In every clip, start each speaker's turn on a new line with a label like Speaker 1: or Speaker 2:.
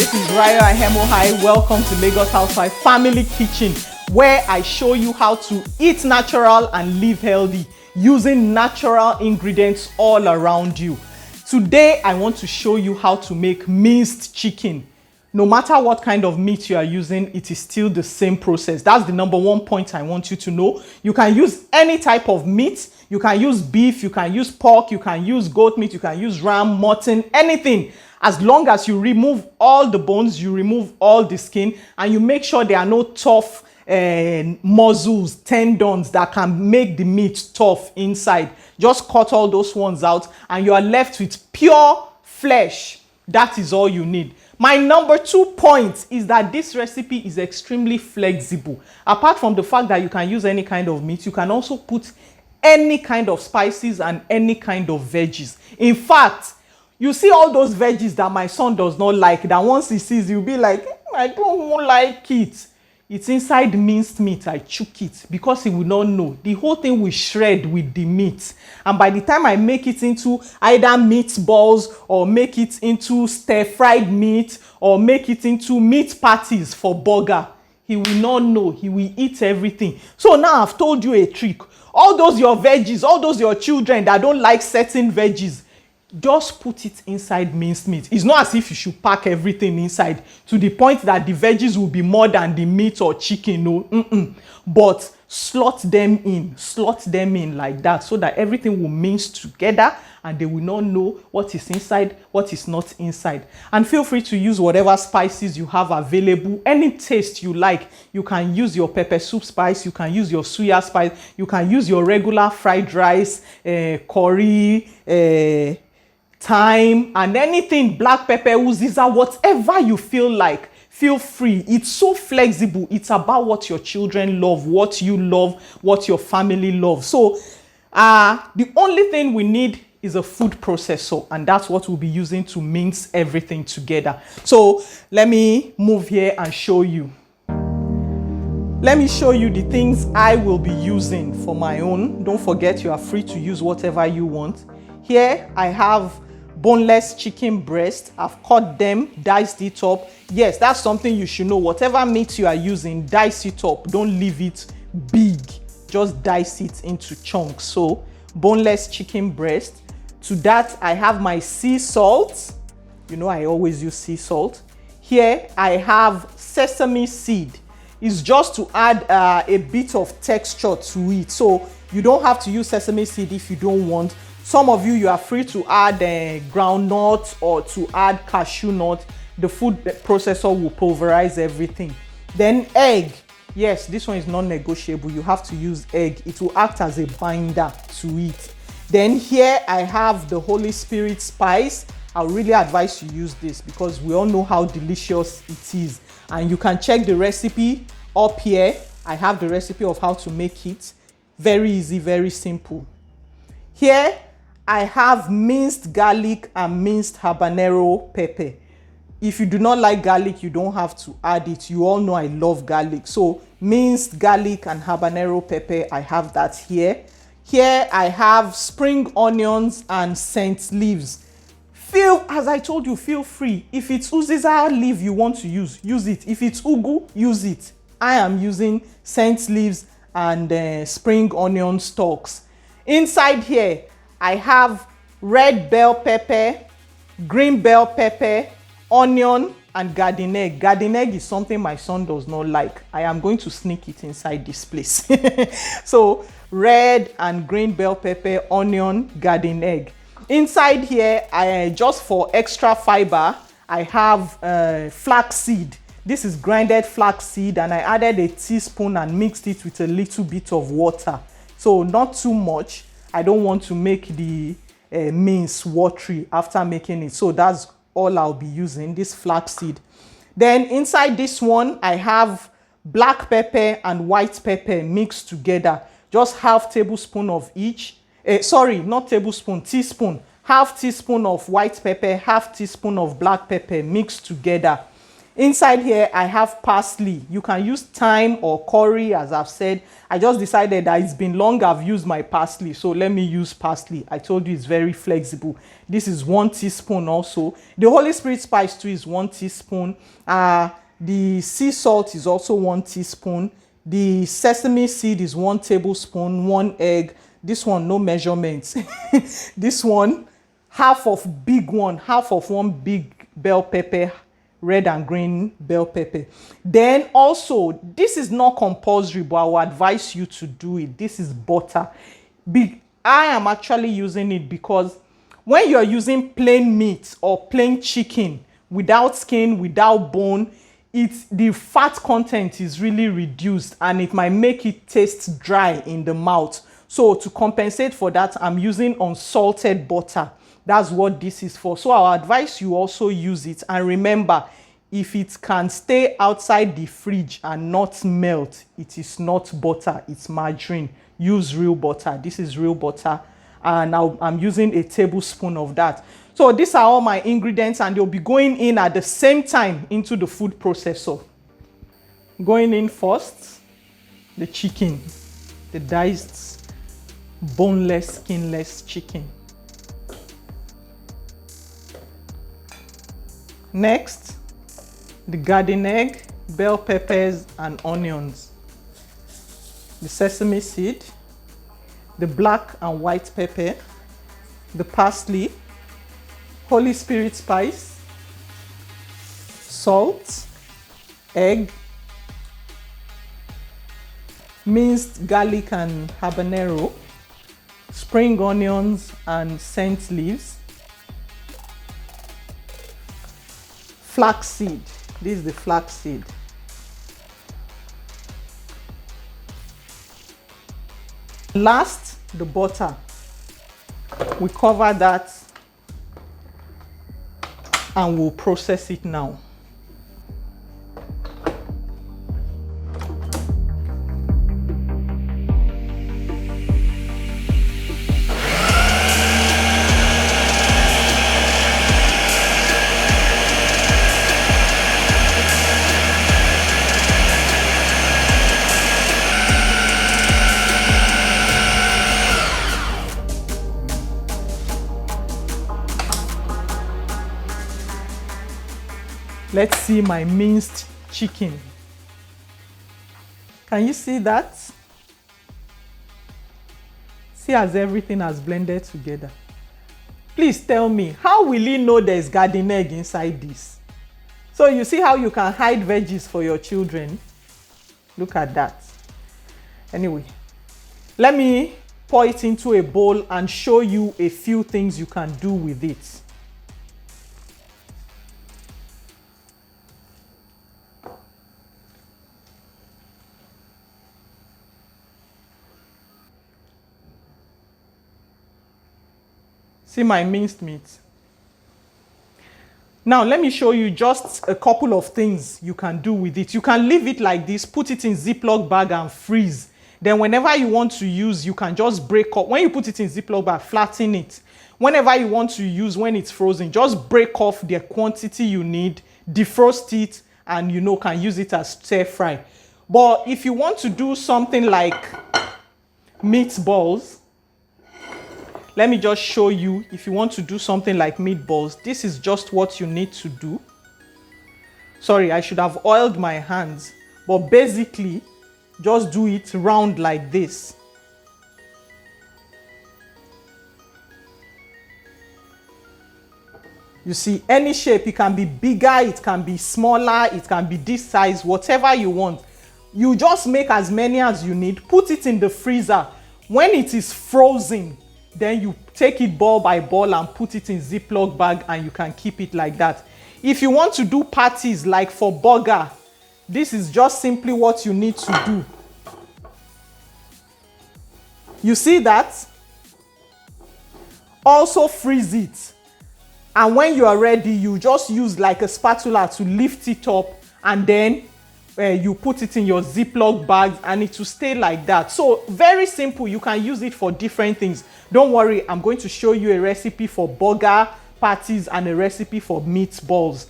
Speaker 1: This is Raya Ahemohai. Welcome to Lagos Housewife Family Kitchen, where I show you how to eat natural and live healthy using natural ingredients all around you. Today, I want to show you how to make minced chicken. No matter what kind of meat you are using, it is still the same process. That's the number one point I want you to know. You can use any type of meat. You can use beef, you can use pork, you can use goat meat, you can use ram, mutton, anything. As long as you remove all the bones, you remove all the skin, and you make sure there are no tough muscles, tendons that can make the meat tough inside. Just cut all those ones out and you are left with pure flesh. That is all you need. My number 2 point is that this recipe is extremely flexible. Apart from the fact that you can use any kind of meat, you can also put any kind of spices and any kind of veggies. In fact, you see all those veggies that my son does not like, that once he sees, he'll be like, I don't like it. It's inside minced meat. I chook it because he will not know. The whole thing will shred with the meat. And by the time I make it into either meatballs or make it into stir-fried meat or make it into meat patties for burger, he will not know. He will eat everything. So now I've told you a trick. All those your veggies, all those your children that don't like certain veggies, just put it inside minced meat. It's not as if you should pack everything inside to the point that the veggies will be more than the meat or chicken. No, but slot them in like that so that everything will mince together and they will not know what is inside, what is not inside. And feel free to use whatever spices you have available, any taste you like. You can use your pepper soup spice, you can use your suya spice, you can use your regular fried rice, curry, thyme, and anything, black pepper, uziza, whatever you feel like. Feel free. It's so flexible. It's about what your children love, what you love, what your family loves. So the only thing we need is a food processor, and that's what we'll be using to mince everything together. So let me move here and show you. Let me show you the things I will be using for my own. Don't forget, you are free to use whatever you want. Here I have boneless chicken breast. I've cut them, diced it up. Yes, that's something you should know. Whatever meat you are using, dice it up. Don't leave it big. Just dice it into chunks. So boneless chicken breast. To that, I have my sea salt. You know, I always use sea salt. Here I have sesame seed. It's just to add a bit of texture to it. So you don't have to use sesame seed if you don't want. Some of you are free to add groundnut or to add cashew nut. The food processor will pulverize everything. Then egg. Yes, this one is non-negotiable. You have to use egg. It will act as a binder to it. Then here I have the Holy Spirit spice. I really advise you use this because we all know how delicious it is. And you can check the recipe up here. I have the recipe of how to make it. Very easy, very simple. Here I have minced garlic and minced habanero pepper. If you do not like garlic, you don't have to add it. You all know I love garlic. So minced garlic and habanero pepper, I have that here. Here I have spring onions and scent leaves. As I told you, feel free. If it's uziza leaf you want to use it. If it's ugu, use it. I am using scent leaves and spring onion stalks. Inside here, I have red bell pepper, green bell pepper, onion, and garden egg. Garden egg is something my son does not like. I am going to sneak it inside this place. So red and green bell pepper, onion, garden egg. Inside here, just for extra fiber, I have flax seed. This is grinded flax seed, and I added a teaspoon and mixed it with a little bit of water. So not too much. I don't want to make the mince watery after making it. So that's all I'll be using, this flax seed. Then inside this one, I have black pepper and white pepper mixed together. Just half tablespoon of each. Sorry, not tablespoon, teaspoon. Half teaspoon of white pepper, half teaspoon of black pepper mixed together. Inside here, I have parsley. You can use thyme or curry, as I've said. I just decided that it's been long I've used my parsley, so let me use parsley. I told you it's very flexible. This is 1 teaspoon also. The Holy Spirit spice too is 1 teaspoon. The sea salt is also 1 teaspoon. The sesame seed is 1 tablespoon, 1 egg. This one, no measurements. This one, half of one big bell pepper, red and green bell pepper. Then also, this is not compulsory, but I will advise you to do it. This is butter. I am actually using it because when you're using plain meat or plain chicken without skin, without bone, the fat content is really reduced and it might make it taste dry in the mouth. So to compensate for that, I'm using unsalted butter. That's what this is for. So I'll advise you also use it. And remember, if it can stay outside the fridge and not melt, it is not butter, it's margarine. Use real butter. This is real butter. And now I'm using a tablespoon of that. So these are all my ingredients and they'll be going in at the same time into the food processor. Going in first, the chicken, the diced, boneless, skinless chicken. Next, the garden egg, bell peppers and onions, the sesame seed, the black and white pepper, the parsley, Holy Spirit spice, salt, egg, minced garlic and habanero, spring onions and scent leaves, flax seed. This is the flax seed. Last, the butter. We cover that and we'll process it now. Let's see my minced chicken. Can you see that? See as everything has blended together. Please tell me, how will you know there's garden egg inside this? So you see how you can hide veggies for your children? Look at that. Anyway, let me pour it into a bowl and show you a few things you can do with it. See my minced meat. Now let me show you just a couple of things you can do with it. You can leave it like this, put it in Ziploc bag and freeze. Then whenever you want to use, you can just break up. When you put it in Ziploc bag, flatten it. Whenever you want to use, when it's frozen, just break off the quantity you need, defrost it, and can use it as stir fry. But if you want to do something like meatballs, let me just show you. If you want to do something like meatballs, this is just what you need to do. Sorry, I should have oiled my hands, but basically just do it round like this. You see, any shape, it can be bigger, it can be smaller, it can be this size, whatever you want. You just make as many as you need, put it in the freezer. When it is frozen, then you take it ball by ball and put it in Ziploc bag and you can keep it like that. If you want to do patties like for burger, this is just simply what you need to do. You see that? Also freeze it. And when you are ready, you just use like a spatula to lift it up and then you put it in your Ziploc bag and it will stay like that. So very simple. You can use it for different things. Don't worry, I'm going to show you a recipe for burger patties and a recipe for meatballs.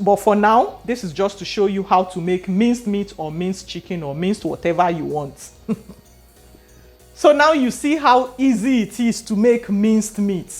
Speaker 1: But for now, this is just to show you how to make minced meat or minced chicken or minced whatever you want. So now you see how easy it is to make minced meat.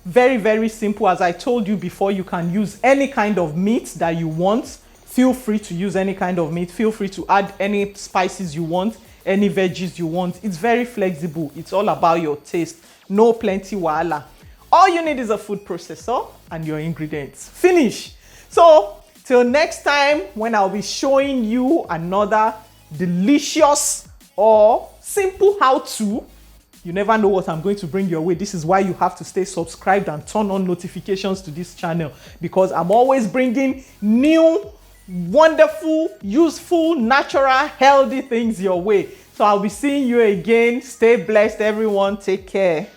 Speaker 1: Very, very simple. As I told you before, you can use any kind of meat that you want. Feel free to use any kind of meat. Feel free to add any spices you want, any veggies you want. It's very flexible. It's all about your taste. No plenty wahala. All you need is a food processor and your ingredients. Finish. So till next time, when I'll be showing you another delicious or simple how-to. You never know what I'm going to bring your way. This is why you have to stay subscribed and turn on notifications to this channel, because I'm always bringing new, wonderful, useful, natural, healthy things your way. So I'll be seeing you again. Stay blessed, everyone. Take care.